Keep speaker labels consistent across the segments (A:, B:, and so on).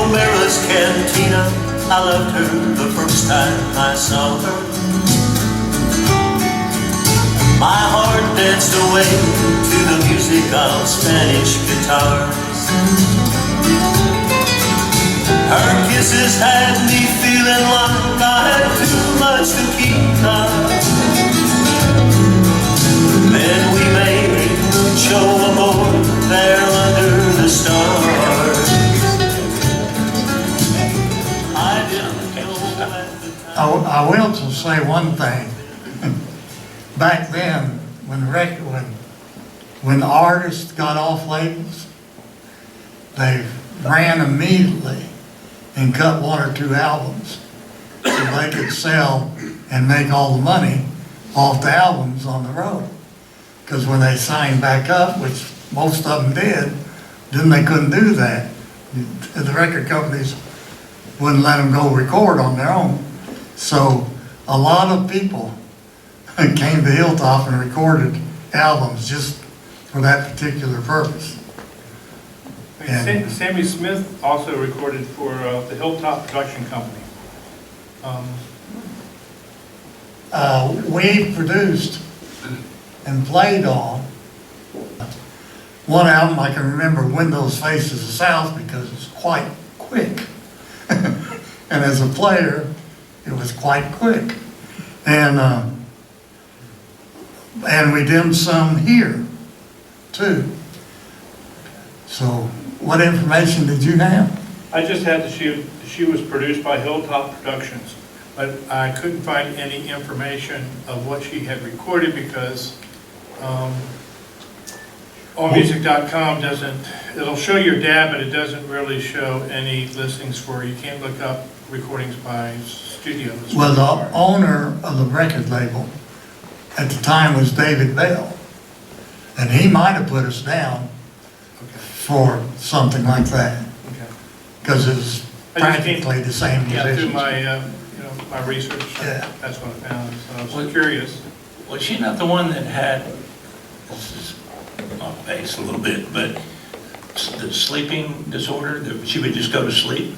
A: O'Mara's Cantina, I loved her the first time I saw her. My heart danced away to the music of Spanish guitars. Her kisses had me feeling like I had too much to keep up. Then we made show aboard there under the stars. I didn't know at the time.
B: I will just say one thing. Back then, when the artists got off labels, they ran immediately and cut one or two albums so they could sell and make all the money off the albums on the road. Because when they signed back up, which most of them did, then they couldn't do that. The record companies wouldn't let them go record on their own. So a lot of people came to Hilltop and recorded albums just for that particular purpose.
C: And Sammy Smith also recorded for the Hilltop Production Company.
B: We produced and played on one album. I can remember Windows Faces the South because it's quite quick. And as a player, it was quite quick. And we did some here too. So what information did you have?
C: I just had that she was produced by Hilltop Productions, but I couldn't find any information of what she had recorded because allmusic.com it'll show your dad, but it doesn't really show any listings for, you can't look up recordings by studios.
B: Well, the owner of the record label at the time was David Bell, and he might have put us down for something like that, because it was practically the same musicians.
C: Through my, my research, that's what I found. So I was curious.
D: Was she not the one that had, this is off base a little bit, but the sleeping disorder, that she would just go to sleep?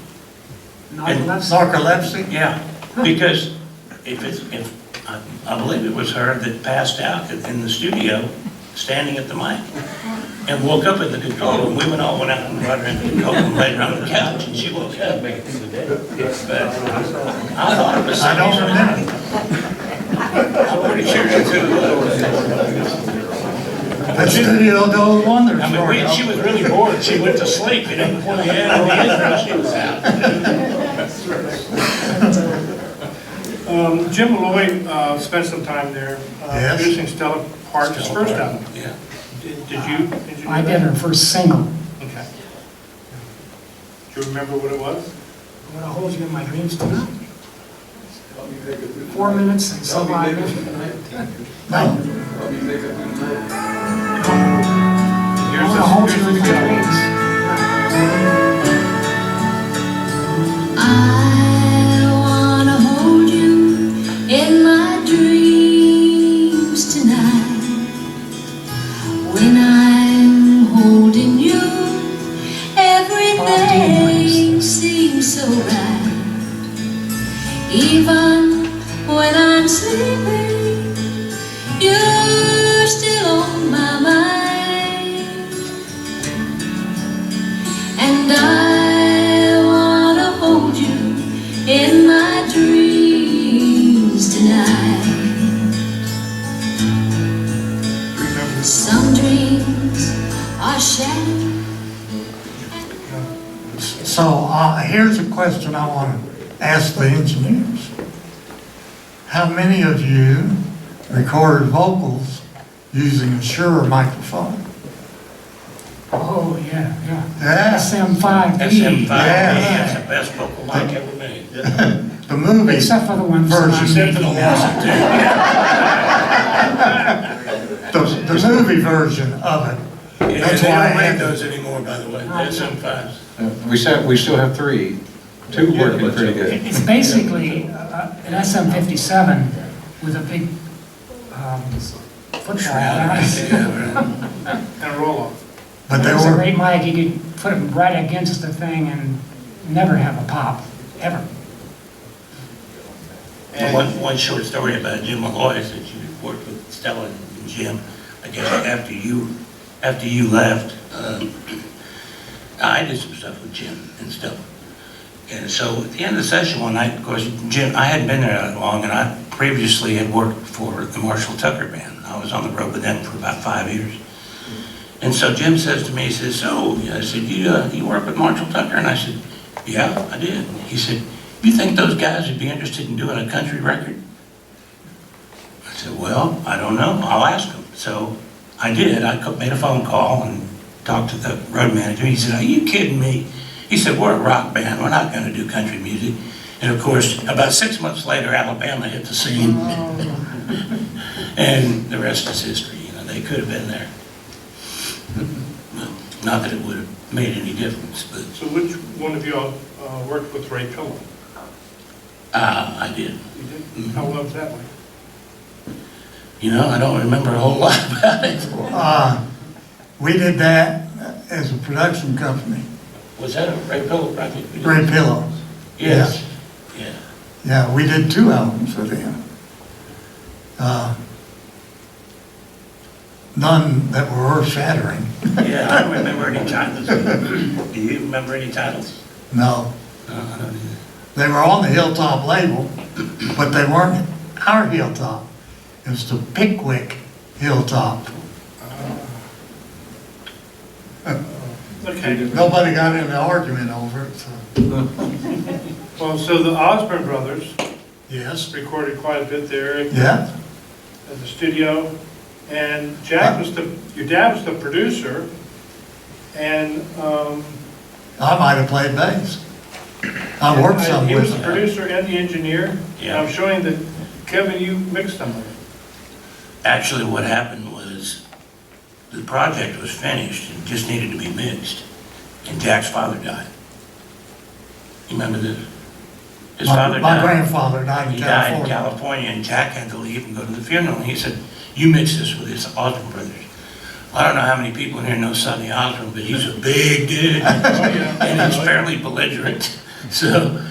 B: Narcolepsy?
D: Yeah, because if I believe it was her that passed out in the studio, standing at the mic, and woke up in the control room. We all went out and brought her in the control room, laid her on the couch, and she woke up. But I thought it was
B: I don't remember.
D: I'm pretty sure she did.
B: The studio goes wonders.
D: I mean, she was really bored. She went to sleep. You know, before the end of the intro, she was out.
C: Jim Malloy spent some time there producing Stella Parton's first album.
D: Yeah.
C: Did you do
E: I
C: that?
E: did her first single.
C: Okay. Do you remember what it was?
E: I'm gonna hold you in my dreams tonight. 4 minutes and some odd minutes.
B: No.
E: I wanna hold you in my dreams.
F: I wanna hold you in my dreams tonight. When I'm holding you, everything seems so right. Even when I'm sleeping, you're still on my mind. And I wanna hold you in my dreams tonight. Some dreams are shattered.
B: So here's a question I want to ask the engineers. How many of you recorded vocals using a Shure microphone?
E: Oh, yeah.
B: Yeah.
E: SM5B.
D: SM5,
B: Yeah.
D: that's the best vocal mic ever made.
B: The movie
E: Except for the ones
B: version. The movie version of it.
D: Yeah,
B: That's
D: they
B: why I
D: don't make
B: had
D: those anymore, by the way. SM5s.
G: We still have three. Two working pretty good.
E: It's basically an SM57 with a big football on it.
C: And a roll-off.
B: But
E: It
B: they
E: was a
B: were,
E: great mic. You could put it right against the thing and never have a pop, ever.
C: And
D: One short story about Jim Malloy is that you worked with Stella and Jim, I guess after you left, I did some stuff with Jim and Stella. And so at the end of the session one night, of course, Jim, I hadn't been there that long, and I previously had worked for the Marshall Tucker Band. I was on the road with them for about 5 years. And so Jim says to me, he says, so, I said, you work with Marshall Tucker? And I said, yeah, I did. He said, you think those guys would be interested in doing a country record? I said, well, I don't know. I'll ask them. So I did. I made a phone call and talked to the road manager. He said, are you kidding me? He said, we're a rock band. We're not going to do country music. And of course, about 6 months later, Alabama hit the scene. And the rest is history. You know, they could have been there. Well, not that it would have made any difference, but
C: so which one of y'all worked with Ray Pillow?
D: I did.
C: You did? How long was that like?
D: You know, I don't remember a whole lot about it.
B: We did that as a production company,
D: Was that a Ray Pillow project?
B: Ray Pillow.
D: Yes. Yeah.
B: Yeah, we did 2 albums with him. None that were earth-shattering.
D: Yeah, I don't remember any titles. Do you remember any titles?
B: No,
D: No, I don't either.
B: they were on the Hilltop label, but they weren't our Hilltop. It was the Pickwick Hilltop.
C: Okay.
B: Nobody got in an argument over it, so,
C: Well, so the Osborne brothers
B: yes.
C: recorded quite a bit there
B: Yeah,
C: at the studio. And Jack was your dad was the producer. And
B: I might have played bass. I worked some
C: he
B: with
C: was the
B: him.
C: producer and the engineer. And
D: Yeah.
C: I'm showing that, Kevin, you mixed them.
D: Actually, what happened was the project was finished and just needed to be mixed. And Jack's father died. You remember this? His father
B: My
D: died.
B: grandfather died in
D: He died in
B: California.
D: California, and Jack had to leave and go to the funeral. And he said, you mix this with his Osborne brothers. Well, I don't know how many people in here know Sonny Osborne, but he's a big dude. And he's fairly belligerent. So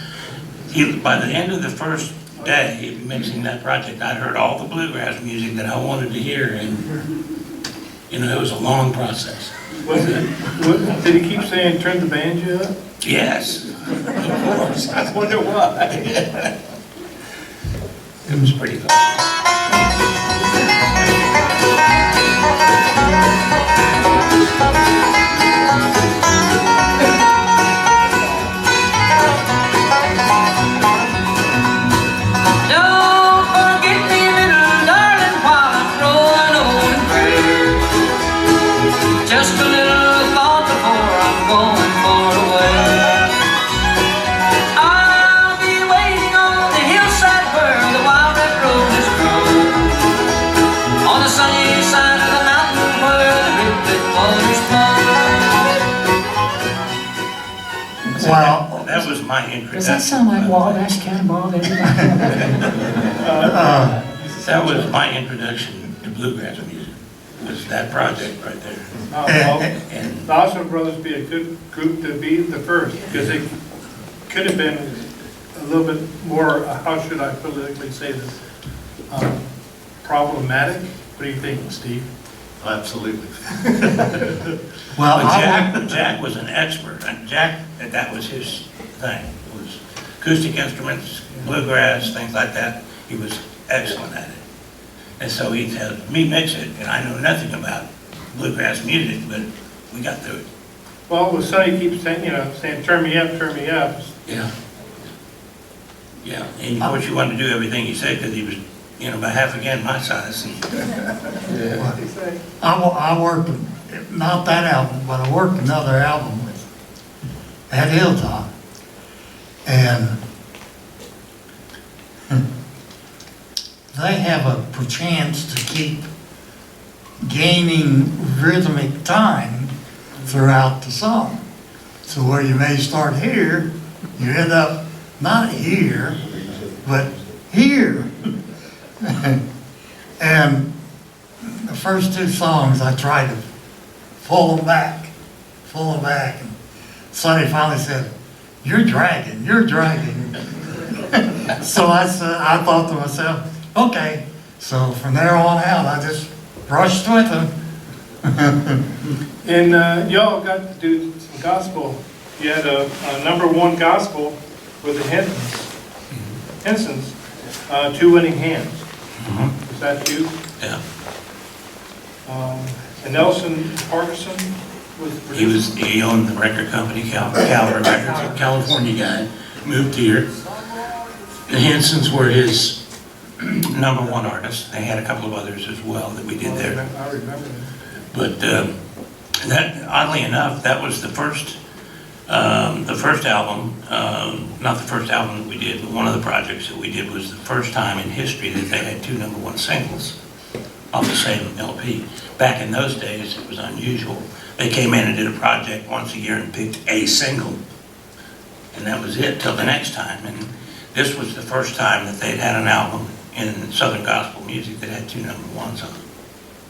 D: by the end of the first day of mixing that project, I'd heard all the bluegrass music that I wanted to hear. And, you know, it was a long process.
C: Did he keep saying, turn the banjo up?
D: Yes, of course.
C: I wonder why.
D: It was pretty fun.
F: Don't forget me, little darling, while I'm growing old and gray. Just a little thought before I'm going far away. I'll be waiting on the hillside where the wild red roses grow. On the sunny side of the mountain where the rivulet waters flow.
B: Well,
D: That was my introduction.
E: Does that sound like Wabash Cannonball to everybody?
D: That was my introduction to bluegrass music, was that project right there.
C: And the Osborne brothers be a good group to be the first, because they could have been a little bit more, how should I politically say this, problematic. What do you think, Steve?
A: Absolutely.
B: well,
D: But Jack was an expert, and Jack, that was his thing, was acoustic instruments, bluegrass, things like that. He was excellent at it. And so he had me mix it, and I know nothing about bluegrass music, but we got through it.
C: Well, with Sonny keeps saying, saying, turn me up, turn me up.
D: Yeah. Yeah, and of course you wanted to do everything he said, because he was, about half again my size. And
B: I worked, not that album, but I worked another album at Hilltop. And they have a perchance to keep gaining rhythmic time throughout the song. So where you may start here, you end up not here, but here. And the first 2 songs, I tried to pull them back. And Sonny finally said, you're dragging. So I thought to myself, okay. So from there on out, I just brushed with them.
C: And y'all got to do some gospel. You had a #1 gospel with the Hensons, Two Winning Hands. Is that you?
D: Yeah.
C: And Nelson Parkinson was produced.
D: He owned the record company, Caliber Records, a California guy, moved here. The Hensons were his #1 artist. They had a couple of others as well that we did there.
C: I remember that.
D: But that, oddly enough, that was the first album, not the first album that we did, but one of the projects that we did was the first time in history that they had 2 #1 singles off the same LP. Back in those days, it was unusual. They came in and did a project once a year and picked a single, and that was it till the next time. And this was the first time that they'd had an album in Southern gospel music that had 2 #1s on it.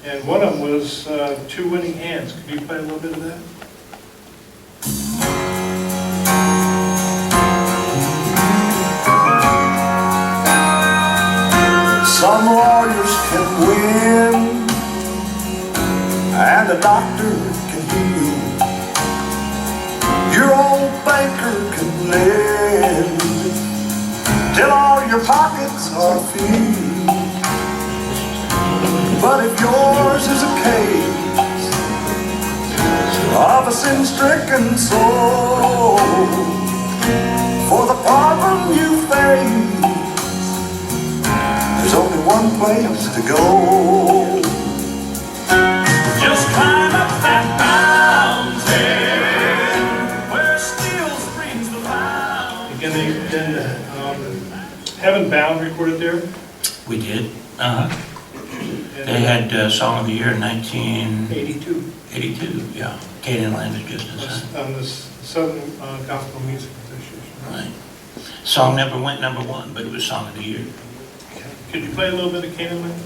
C: And one of them was Two Winning Hands. Could you play a little bit of that?
A: Some lawyers can win, and a doctor can heal. Your old banker can lend till all your pockets are filled. But if yours is a case of a sin-stricken soul, for the problem you face, there's only one place to go. Just climb up that mountain where steel springs the fountain.
C: Again, Heaven Bound recorded there.
D: We did. They had Song of the Year in 1982.
C: 82.
D: Yeah. Canaan Land is just inside.
C: On the Southern Gospel Music Association.
D: Right. Song never went #1, but it was Song of the Year.
C: Could you play a little bit of Canaan Land?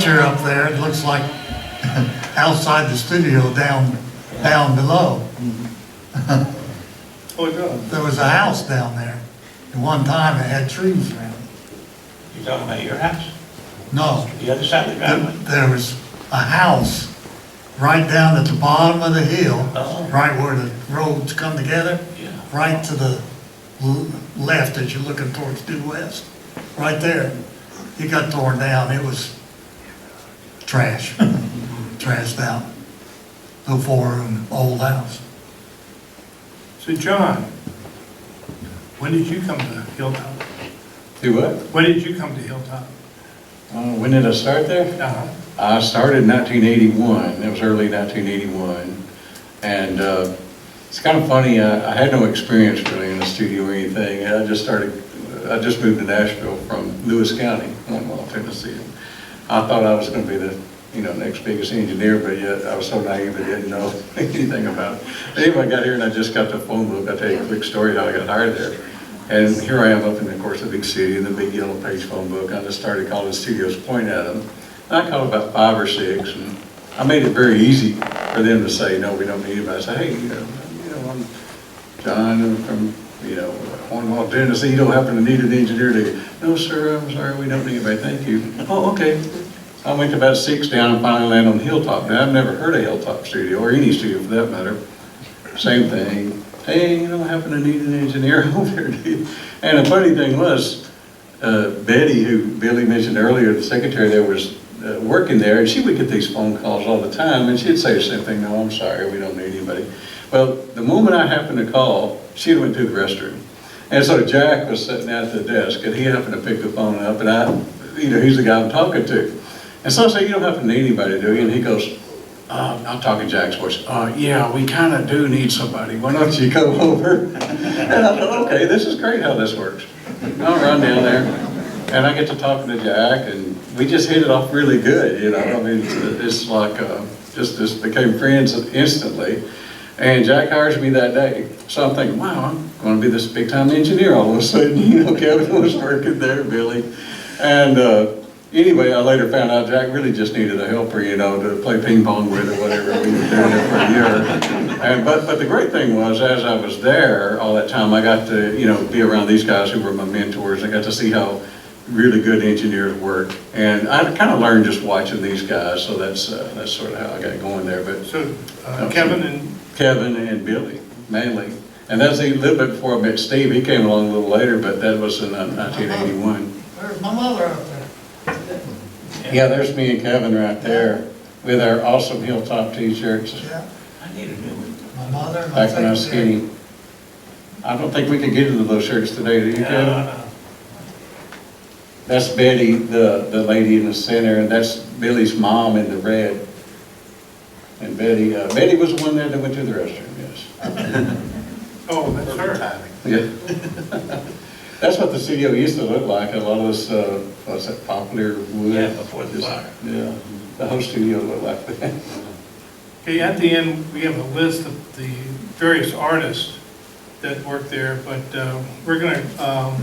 B: Up there, it looks like outside the studio down below.
C: Oh, it does.
B: There was a house down there. At one time, it had trees around it.
D: You talking about your house?
B: No,
D: The other side of the driveway?
B: there was a house right down at the bottom of the hill,
D: Oh.
B: right where the roads come together,
D: Yeah.
B: right to the left as you're looking towards due west. Right there. It got torn down. It was trash, trashed out. The 4-room old house.
C: So John, when did you come to Hilltop?
G: Do what?
C: When did you come to Hilltop?
G: When did I start there? I started in 1981. It was early 1981. And it's kind of funny, I had no experience really in the studio or anything. I just moved to Nashville from Lewis County, Cornwall, Tennessee. I thought I was going to be the next biggest engineer, but yet I was so naive I didn't know anything about it. Anyway, I got here and I just got the phone book. I'll tell you a quick story how I got hired there. And here I am up in, of course, the big city, in the big yellow page phone book. I just started calling studios, pointing at them. And I called about 5 or 6, and I made it very easy for them to say, no, we don't need anybody. I said, hey, I'm John from, Cornwall, Tennessee. You don't happen to need an engineer, do you? No, sir, I'm sorry, we don't need anybody. Thank you. Oh, okay. I went to about 6 down and finally landed on Hilltop. Now, I've never heard of Hilltop Studio, or any studio for that matter. Same thing. Hey, I happen to need an engineer over there, dude. And the funny thing was, Betty, who Billy mentioned earlier, the secretary there, was working there, and she would get these phone calls all the time, and she'd say the same thing, no, I'm sorry, we don't need anybody. Well, the moment I happened to call, she went to the restroom. And so Jack was sitting at the desk, and he happened to pick the phone up, and he's the guy I'm talking to. And so I said, you don't have to need anybody, do you? And he goes, I'm talking Jack's voice. Yeah, we kind of do need somebody. Why don't you come over? And I thought, okay, this is great how this works. I'll run down there, and I get to talking to Jack, and we just hit it off really good, you know. I mean, it's like just became friends instantly. And Jack hires me that day. So I'm thinking, wow, I'm going to be this big-time engineer all of a sudden. You know, Kevin was working there, Billy. And anyway, I later found out Jack really just needed a helper, you know, to play ping pong with or whatever. We were doing it for a year. And, but the great thing was, as I was there all that time, I got to, you know, be around these guys who were my mentors. I got to see how really good engineers work. And I kind of learned just watching these guys. So that's sort of how I got going there. But
C: So
G: Kevin and Billy, mainly. And that's a little bit before I met Steve. He came along a little later, but that was in 1981.
B: There's my mother up there.
G: Yeah, there's me and Kevin right there with our awesome Hilltop t-shirts.
B: Yeah,
D: I need a new one.
B: my mother. and my
G: Back when I was
B: secretary.
G: skinny. I don't think we can get into those shirts today, do you, Kevin? That's Betty, the lady in the center, and that's Billy's mom in the red. And Betty was the one there that went to the restroom, yes.
C: Oh, that's her.
G: Yeah. That's what the studio used to look like. A lot of this, what's that, poplar wood?
D: Yeah, before the fire.
G: Yeah, the whole studio looked like that.
C: Okay, at the end, we have a list of the various artists that work there, but we're going to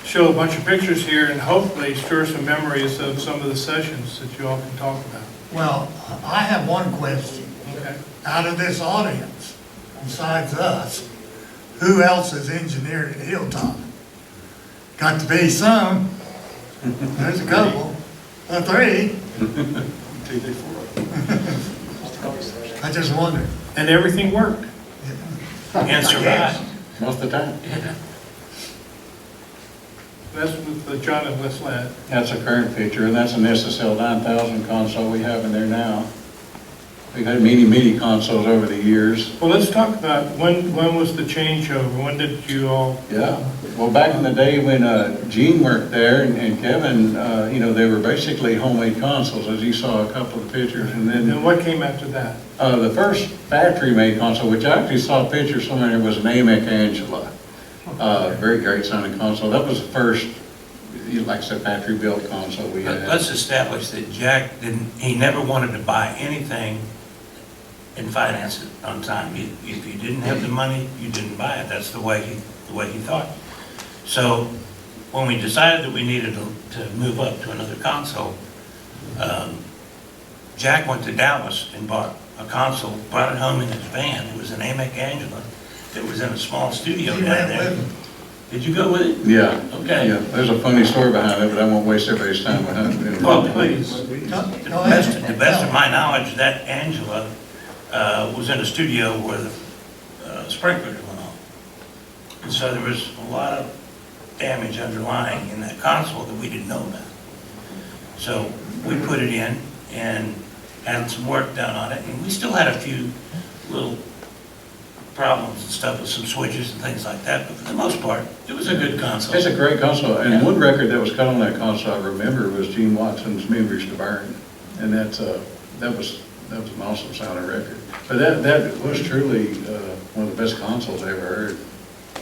C: show a bunch of pictures here and hopefully stir some memories of some of the sessions that you all can talk about.
B: Well, I have one question.
C: Okay.
B: Out of this audience, besides us, who else has engineered at Hilltop? Got to be some. There's a couple, three. I just wondered.
C: And everything worked.
D: And survived.
G: Most of the time.
C: That's with John and Wes Ladd.
G: That's a current picture, and that's an SSL 9000 console we have in there now. We've had many consoles over the years.
C: Well, let's talk about when was the changeover? When did you all?
G: Yeah, well, back in the day when Gene worked there and Kevin, you know, they were basically homemade consoles, as you saw a couple of the pictures. And then
C: And what came after that?
G: the first factory-made console, which I actually saw a picture somewhere, was an AMEC Angela. Very great sounding console. That was the first, like I said, factory-built console we had.
D: Let's establish that Jack he never wanted to buy anything and finance it on time. If you didn't have the money, you didn't buy it. That's the way he thought. So when we decided that we needed to move up to another console, Jack went to Dallas and bought a console, brought it home in his van. It was an AMEC Angela that was in a small studio
B: He
D: down
B: went
D: there.
B: with him.
D: Did you go with it?
G: Yeah.
D: Okay.
G: Yeah, there's a funny story behind it, but I won't waste everybody's time behind it.
D: Well, please.
B: Go
D: To the
B: ahead.
D: best of my knowledge, that Angela was in a studio where the sprinklers went off. And so there was a lot of damage underlying in that console that we didn't know about. So we put it in and had some work done on it, and we still had a few little problems and stuff with some switches and things like that, but for the most part, it was a good console.
G: It's a great console, and
D: Yeah.
G: one record that was cut on that console I remember was Gene Watson's Memories to Burn, and that was an awesome sounding record. But that was truly one of the best consoles I ever heard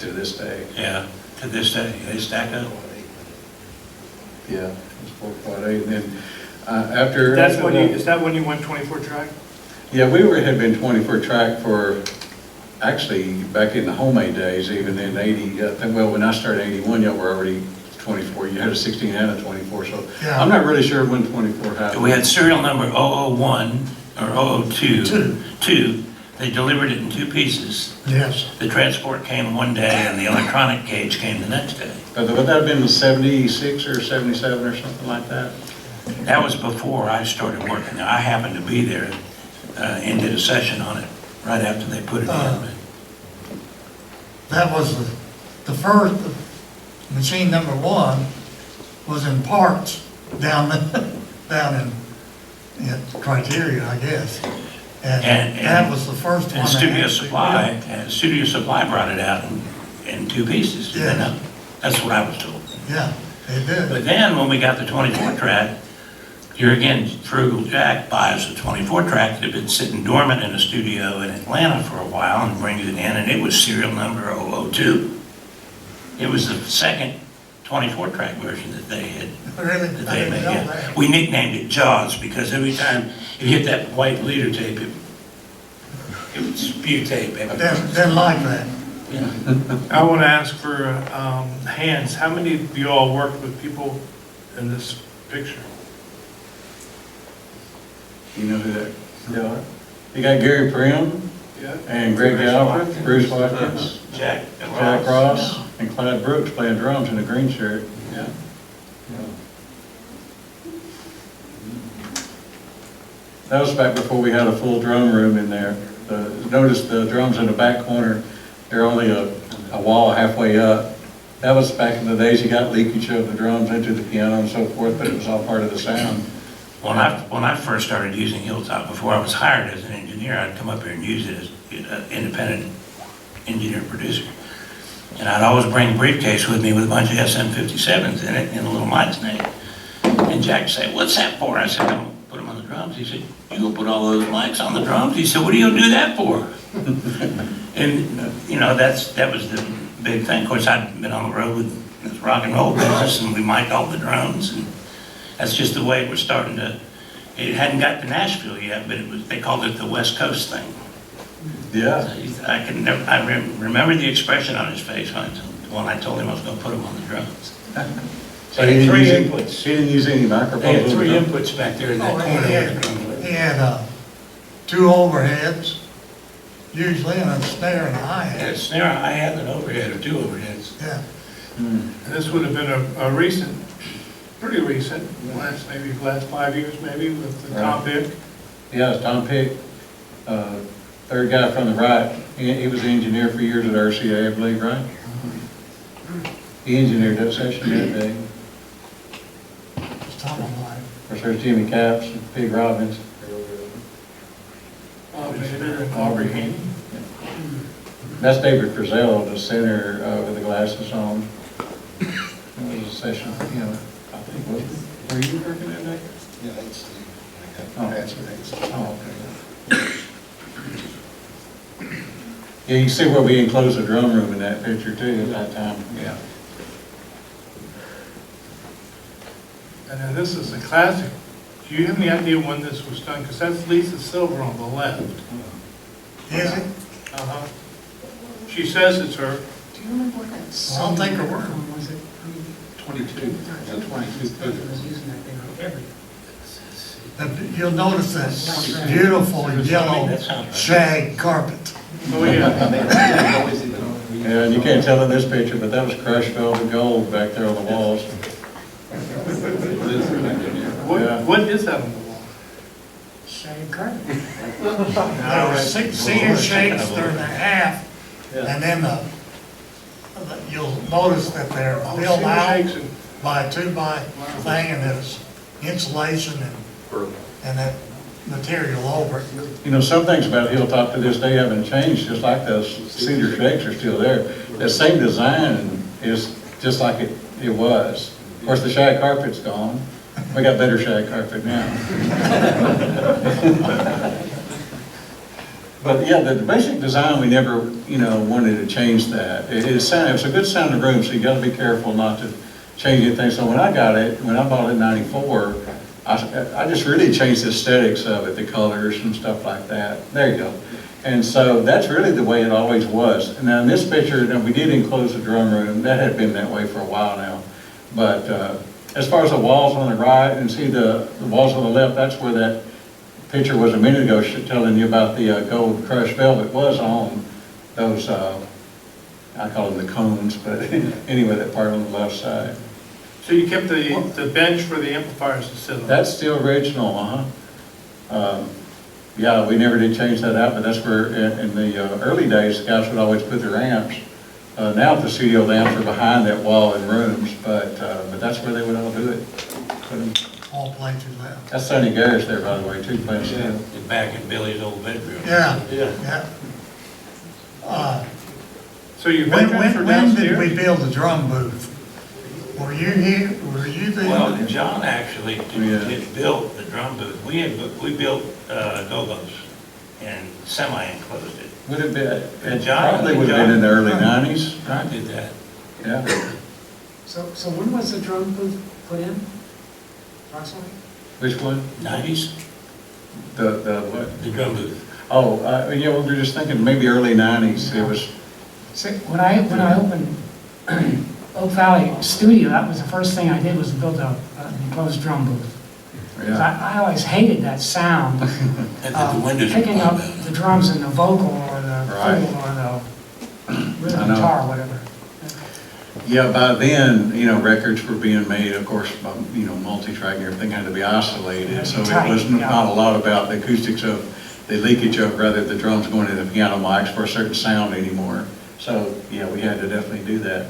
G: to this day.
D: Yeah, to this day, they stack up.
G: Yeah, it was 4.8, and then after...
C: Is that when you went 24 track?
G: Yeah, had been 24 track for, actually, back in the homemade days, even in 80, well, when I started 81, y'all were already 24. You had a 16 and a 24, so
B: Yeah.
G: I'm not really sure when 24 happened.
D: We had serial number 001 or 002. They delivered it in two pieces.
B: Yes.
D: The transport came one day and the electronic cage came the next day.
G: But would that have been 76 or 77 or something like that?
D: That was before I started working there. I happened to be there and did a session on it right after they put it in.
B: That was the first, machine number one was in parts down down in Criteria, I guess.
D: And-
B: And that was the first one.
D: And
B: they
D: Studio
B: actually
D: Supply,
B: built.
D: Studio Supply brought it out in two pieces, did they
B: Yeah.
D: not? That's what I was told.
B: Yeah, they did.
D: But then, when we got the 24 track, here again, Frugal Jack buys the 24 track that had been sitting dormant in a studio in Atlanta for a while and brings it in, and it was serial number 002. It was the second 24 track version that they had
B: Really?
D: that
B: I
D: they
B: didn't
D: made.
B: know
D: Yeah.
B: that.
D: We nicknamed it Jaws because every time you hit that white leader tape, it would spew tape.
B: Didn't like that.
C: I want to ask for hands. How many of you all worked with people in this picture?
G: You know who that, yeah. You got Gary Prim
C: Yeah.
G: and Greg Galbraith, Bruce Watkins,
D: Jack
G: Jack Ross, and Clyde Brooks playing drums in a green shirt.
C: Yeah.
G: That was back before we had a full drum room in there. Notice the drums in the back corner, they're only a wall halfway up. That was back in the days you got leakage of the drums into the piano and so forth, but it was all part of the sound.
D: When I first started using Hilltop, before I was hired as an engineer, I'd come up here and use it as an independent engineer producer. And I'd always bring a briefcase with me with a bunch of SM57s in it and a little mic snake. And Jack would say, "What's that for?" I said, "I'm gonna put them on the drums." He said, "You gonna put all those mics on the drums?" He said, "What are you gonna do that for?" And, you know, that was the big thing. Of course, I'd been on the road with this rock and roll business, and we mic'd all the drums, and that's just the way it was starting to, it hadn't got to Nashville yet, but they called it the West Coast thing.
G: Yeah.
D: I remember the expression on his face when I told him I was gonna put him on the drums.
G: So
D: They had three
G: He
D: inputs.
G: didn't use any microphones.
D: They had
G: on the
D: three
G: drum.
D: inputs back there in that
B: Oh,
D: corner.
B: he had 2 overheads, usually, and a snare and a
D: Had a
B: hi-hat.
D: snare, I had an overhead or two overheads.
B: Yeah.
C: And this would have been a recent, pretty recent, last 5 years maybe, with the Tom Pick.
G: Yeah, it's Tom Pick, third guy from the right. He was the engineer for years at RCA, I believe, right? He engineered that session that day.
B: It's Tom alive.
G: Of course, there's Jimmy Capps and Pig Robbins. Aubrey Haney. That's David Frizzell, the center with the glasses on. It was a session, you know, I think, was it? Were you working that day?
H: Yeah, that's,
G: Oh, okay. Yeah, you can see where we enclosed the drum room in that picture too at that time. Yeah.
C: And then this is a classic. Do you have any idea when this was done? Because that's Lisa Silver on the left.
B: Is it?
C: Uh-huh. She says it's her.
E: Do you remember what that
B: Well, I'll
E: song
B: take her word.
E: was? It
H: 22.
E: I 22 was using that thing on every.
B: You'll notice that beautiful yellow shag carpet.
C: Oh, yeah.
G: Yeah, and you can't tell in this picture, but that was crushed velvet gold back there on the walls. Yeah.
C: What is that on the wall?
E: Shag carpet.
B: There were 6 cedar shakes, they're in a half, and then you'll notice that they're filled
C: Cedar
B: out
C: shakes and-
B: by a 2x thing, and there's insulation and that material over it.
G: You know, some things about Hilltop to this day haven't changed, just like those cedar shakes are still there. The same design is just like it was. Of course, the shag carpet's gone. We got better shag carpet now. But yeah, the basic design, we never, you know, wanted to change that. It's a good sounding room, so you gotta be careful not to change anything. So when I bought it in '94, I just really changed the aesthetics of it, the colors and stuff like that. There you go. And so that's really the way it always was. And now in this picture, now we did enclose the drum room. That had been that way for a while now. But as far as the walls on the right and see the walls on the left, that's where that picture was a minute ago telling you about the gold crushed velvet was on those, I call them the cones, but anyway, that part on the left side.
C: So you kept the bench for the amplifiers to sit on?
G: That's still original, yeah, we never did change that out, but that's where in the early days, the guys would always put their amps. Now at the studio, the amps are behind that wall in rooms, but that's where they would all do it. Put them.
B: all play through that.
G: That's Sonny Garris there, by the way, too, playing steel.
D: And back in Billy's old bedroom.
B: Yeah,
H: Yeah.
B: yeah.
C: So your
B: When
C: veterans are
B: did we
C: downstairs?
B: build the drum booth? Were you here, were you there?
D: Well, John actually
G: Yeah.
D: did build the drum booth. We built go-go's and semi-enclosed it.
G: Would it be, it
D: John-
G: probably would have been in the early 90s,
D: I
G: right?
D: did that.
G: Yeah.
E: So when was the drum booth put in? Approximately?
G: Which one?
D: 90s,
G: The what?
D: the drum booth.
G: Oh, yeah, we were just thinking maybe early 90s. It was,
E: See, when I opened Oak Valley Studio, that was the first thing I did was build an enclosed drum booth. 'Cause
G: yeah.
E: I always hated that sound
D: And then the
E: of
D: windows.
E: picking up the drums in the vocal or the
G: Right.
E: fiddle or the
G: I
E: rhythm
G: know.
E: guitar, whatever.
G: Yeah, by then, records were being made, of course, multi-track and everything had to be isolated. So it was not a lot about the acoustics of the leakage of rather the drums going to the piano mics for a certain sound anymore. So, yeah, we had to definitely do that.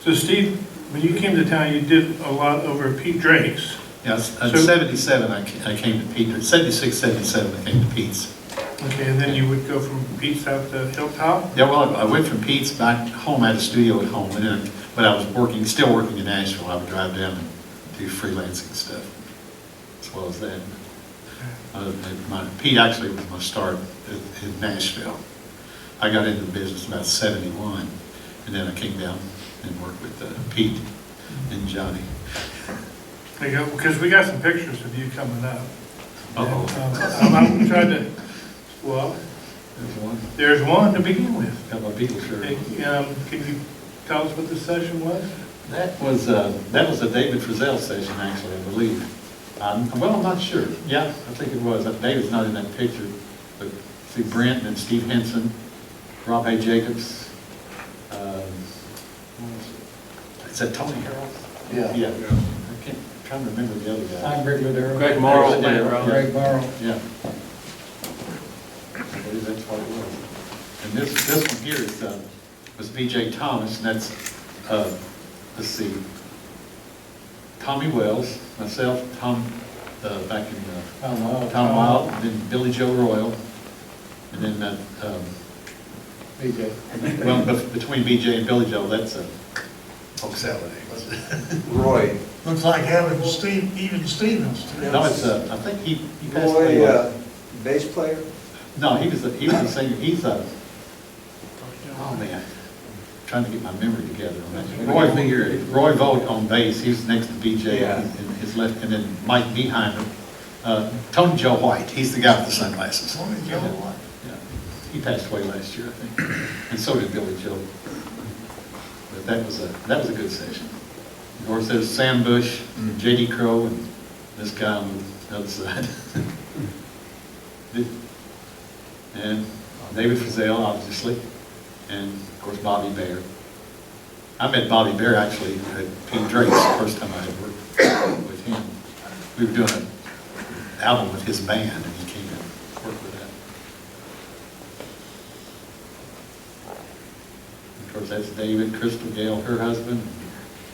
C: So Steve, when you came to town, you did a lot over at Pete Drake's.
H: Yes, in
C: So-
H: 77, I came to Pete, 76, 77, I came to Pete's.
C: Okay, and then you would go from Pete's out to Hilltop?
H: Yeah, well, I went from Pete's back home, I had a studio at home, and then, but I was still working in Nashville. I would drive down and do freelancing stuff, as well as that. Pete actually was my start in Nashville. I got into the business about 71, and then I came down and worked with Pete and Johnny.
C: There you go, because we got some pictures of you coming up.
H: Uh-oh.
C: I'm trying to, well,
G: There's one.
C: there's one to begin with.
G: Got my Beatles shirt.
C: Hey, can you tell us what this session was?
H: That was a David Frizzell session, actually, I believe. Well, I'm not sure. Yeah, I think it was. David's not in that picture, but see Brent and Steve Henson, Rob A. Jacobs. Is that Tony Harrell?
G: Yeah.
H: Yeah. I can't, trying to remember the other guy.
G: I'm Greg Ladero.
H: Greg Morrow.
G: Greg Morrow.
H: Yeah. I believe that's what it was. And this one here was B.J. Thomas, and that's, let's see, Tommy Wells, myself, back in, Tom Wild, and then Billy Joe Royal, and then,
G: BJ.
H: well, between B.J. and Billy Joe, that's Oak Saturday.
I: Roy.
B: Looks like having even Stevens.
H: No, it's, I think he passed away.
I: Roy, bass player?
H: No, he was the singer, oh man, trying to get my memory together on that. Roy Vogt on bass, he was next to BJ,
I: Yeah.
H: and his left, and then Mike behind him. Tony Joe White, he's the guy with the sunglasses.
B: Tony Joe White.
H: Yeah. He passed away last year, I think, and so did Billy Joe. But that was a good session. Of course, there's Sam Bush, J.D. Crowe, and this guy on the other side. And David Frizzell, obviously, and of course Bobby Bear. I met Bobby Bear actually at Pete Drake's the first time I had worked with him. We were doing an album with his band, and he came in and worked with that. Of course, that's David, Crystal Gale, her husband,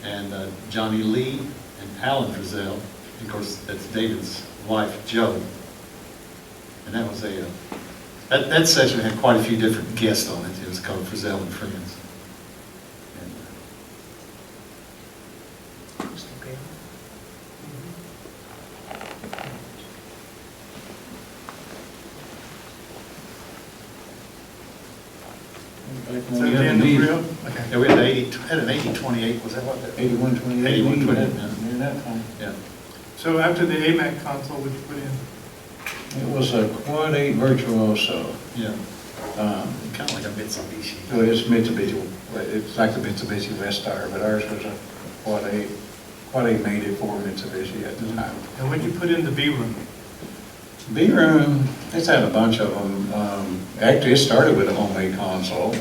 H: and Johnny Lee and Alan Frizzell. And of course, that's David's wife, Jo. And that was that session had quite a few different guests on it. It was called Frizzell and Friends.
C: Is that the end of the reel? Okay.
H: Yeah, we had an 80-28, was that what that?
G: 8128.
H: 8128,
G: Near that time.
H: Yeah.
C: So after the AMAC console, what you put in?
G: It was a Quad 8 Virtuoso.
H: Yeah.
G: Kind
H: of like a Mitsubishi.
G: So it's Mitsubishi, it's like the Mitsubishi Vestar, but ours was a Quad 8. Quad 8 made it for Mitsubishi at the time.
C: And what'd you put in the B room?
G: B-Room, it's had a bunch of them. Actually, it started with a homemade console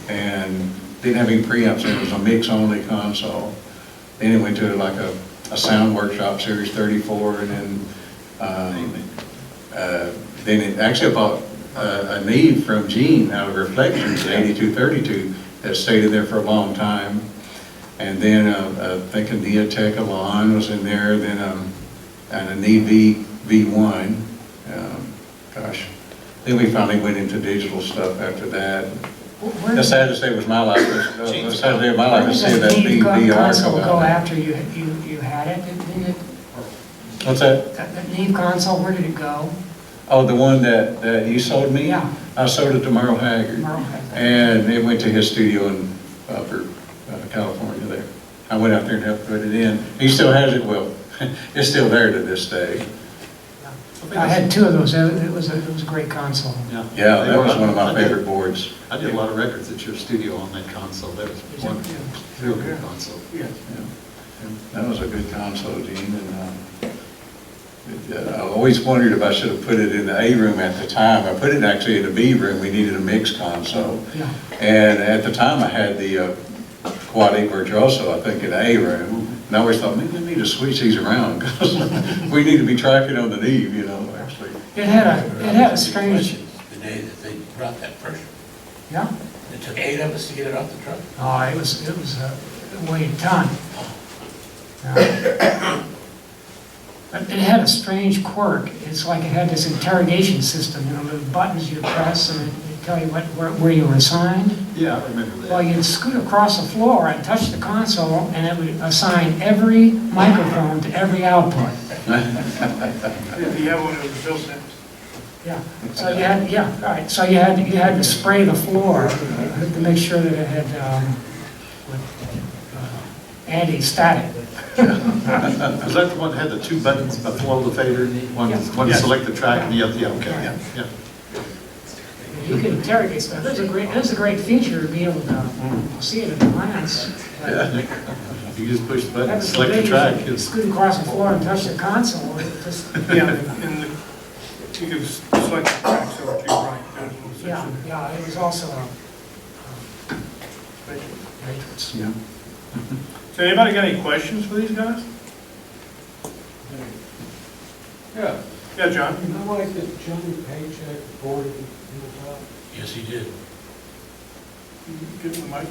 G: and didn't have any preamps. It was a mix-only console. Then it went to like a Sound Workshop Series 34, and then it actually bought a Neve from Gene out of Reflections, 8232, that stayed in there for a long time. And then I think a Neotech Alon was in there, then and a Need V1. Gosh, then we finally went into digital stuff after that.
E: Where
G: The saddest day was my life. The saddest day of my life was seeing that
E: Neve
G: VR
E: console
G: come
E: go
G: out.
E: after you had it? Didn't it?
G: What's that?
E: That Neve console, where did it go?
G: Oh, the one that you sold me?
E: Yeah.
G: I sold it to Merle Haggard.
E: Merle Haggard.
G: And it went to his studio in Upper California there. I went out there and helped put it in. He still has it, well, it's still there to this day.
E: I had two of those. It was a great console.
H: Yeah,
G: Yeah, that was one of my
H: I did-
G: favorite boards.
H: I did a lot of records at your studio on that console. That was one real good console.
C: Yeah.
G: That was a good console, Gene, and I always wondered if I should have put it in the A room at the time. I put it actually in the B room. We needed a mix console.
E: Yeah.
G: And at the time, I had the Quad E Virtuoso, I think, in the A room. And I always thought, maybe we need to switch these around because we need to be tracking on the Neve, you know, actually.
E: It had a strange,
D: The day that they brought that first,
E: yeah.
D: it took 8 of us to get it off the truck.
E: Oh, it was it weighed a ton. But it had a strange quirk. It's like it had this interrogation system, you know, the buttons you press and it tell you where you were assigned.
H: Yeah, I remember
E: Well,
H: that.
E: you'd scoot across the floor and touch the console and it would assign every microphone to every output.
C: If you have one of those built in.
E: Yeah, so you had, yeah, right, so you had to spray the floor to make sure that it had anti-static.
H: Was that the one that had the two buttons below the fader? One
E: Yeah.
H: one to select the track and the other, yeah, okay, yeah, yeah.
E: You could interrogate stuff. It was a great feature to be able to see it at a glance. But
H: You just push the button,
E: that was
H: select the
E: big,
H: track.
E: you scoot across the floor and touch the console. It just,
C: Yeah, and you can select the tracks over to your right. There's a little
E: yeah,
C: section there.
E: yeah, it was also a matrix.
G: Yeah.
C: So anybody got any questions for these guys?
J: Yeah,
C: Yeah, John?
J: you know like that Johnny Paycheck board at Hilltop?
D: Yes, he did.
C: Give them the mic.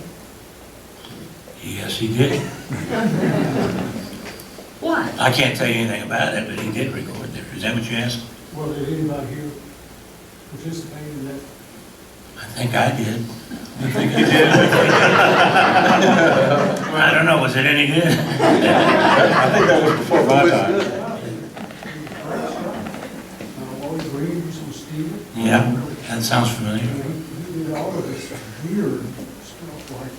D: Yes, he did.
E: What?
D: I can't tell you anything about it, but he did record there. Is that what you asked?
J: Well, did anybody here participate in that?
D: I think I did.
C: You did?
D: I don't know, was it any good?
G: I think that was before my time.
J: Always Reeves and Steven?
D: Yeah, that sounds familiar.
J: He did all of this weird stuff like,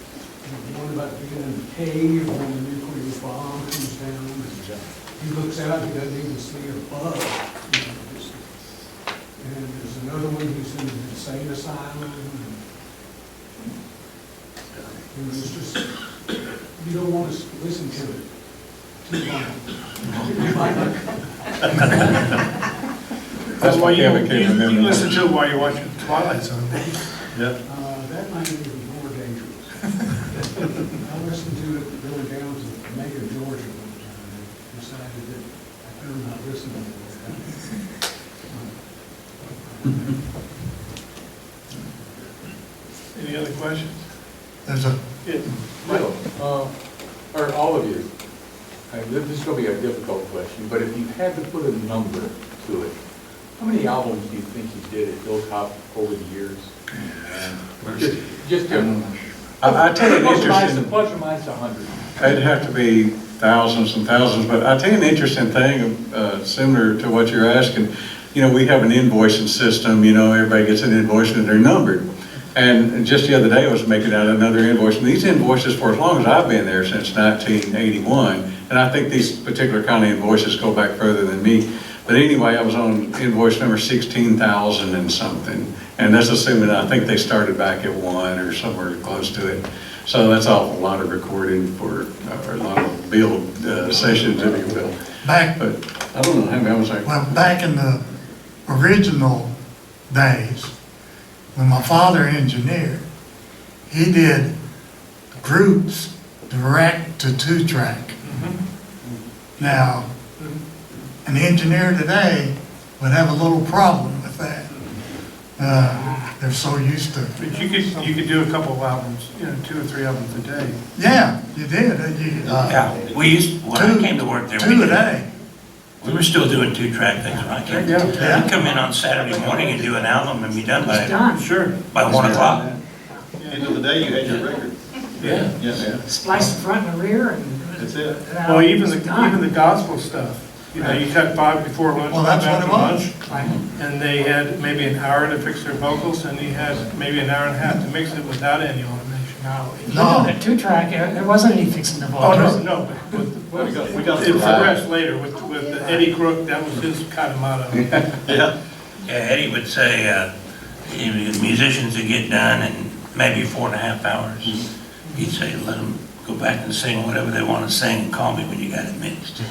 J: one about being in a cave when the nuclear bomb comes down. And he looks out, he doesn't even see a bug. And there's another one, he's in an insane asylum. And it's just, you don't want to listen to it too long.
G: That's why Kevin
C: you
G: came in.
C: can listen to it while you're watching Twilight Zone.
H: Yeah.
J: That might be even more dangerous. I listened to it going down to Mega, Georgia one time, and decided that I better not listen to it.
C: Any other questions?
B: There's a,
C: Yeah.
K: No, or all of you, this is going to be a difficult question, but if you had to put a number to it, how many albums do you think you did at Hilltop over the years? Just
G: I tell you an interesting,
K: plus or minus 100.
G: it'd have to be thousands and thousands, but I tell you an interesting thing, similar to what you're asking. You know, we have an invoicing system, you know, everybody gets an invoice and they're numbered. And just the other day, I was making out another invoice, and these invoices, for as long as I've been there, since 1981, and I think these particular kind of invoices go back further than me. But anyway, I was on invoice number 16,000 and something, and that's assuming I think they started back at 1 or somewhere close to it. So that's a lot of recording for, or a lot of build sessions, if you will.
B: back,
G: But I don't know how many, I was like,
B: well, back in the original days, when my father engineered, he did groups direct to 2-track. Now, an engineer today would have a little problem with that. they're so used to,
C: But you could do a couple of albums, 2 or 3 albums a day.
B: yeah, you did,
D: Yeah, we used, when I came to work there, we
B: two a
D: did,
B: day.
D: we were still doing 2-track things when I came.
C: Yeah.
D: We'd come in on Saturday morning and do an album and be done
E: It's done.
C: Sure.
D: by 1 o'clock.
H: End of the day, you had your record.
D: Yeah.
H: Yeah,
E: Splice the front and the rear and.
H: That's it.
C: Well, even
E: It's done.
C: the gospel stuff, you cut 5 before lunch,
B: Well,
C: 5
B: that's what
C: after
B: it
C: lunch.
B: was.
E: Right.
C: And they had maybe an hour to fix their vocals, and he had maybe an hour and a half to mix it without any automation.
E: No, if
B: No.
E: you're doing a 2-track, there wasn't any fixing the
C: Oh,
E: vocals.
C: no, but
H: We got
C: it progressed later with Eddie Crook, that was his kind of motto.
H: Yeah.
D: Yeah, Eddie would say, musicians would get done in maybe 4.5 hours. He'd say, let them go back and sing whatever they want to sing and call me when you got it mixed.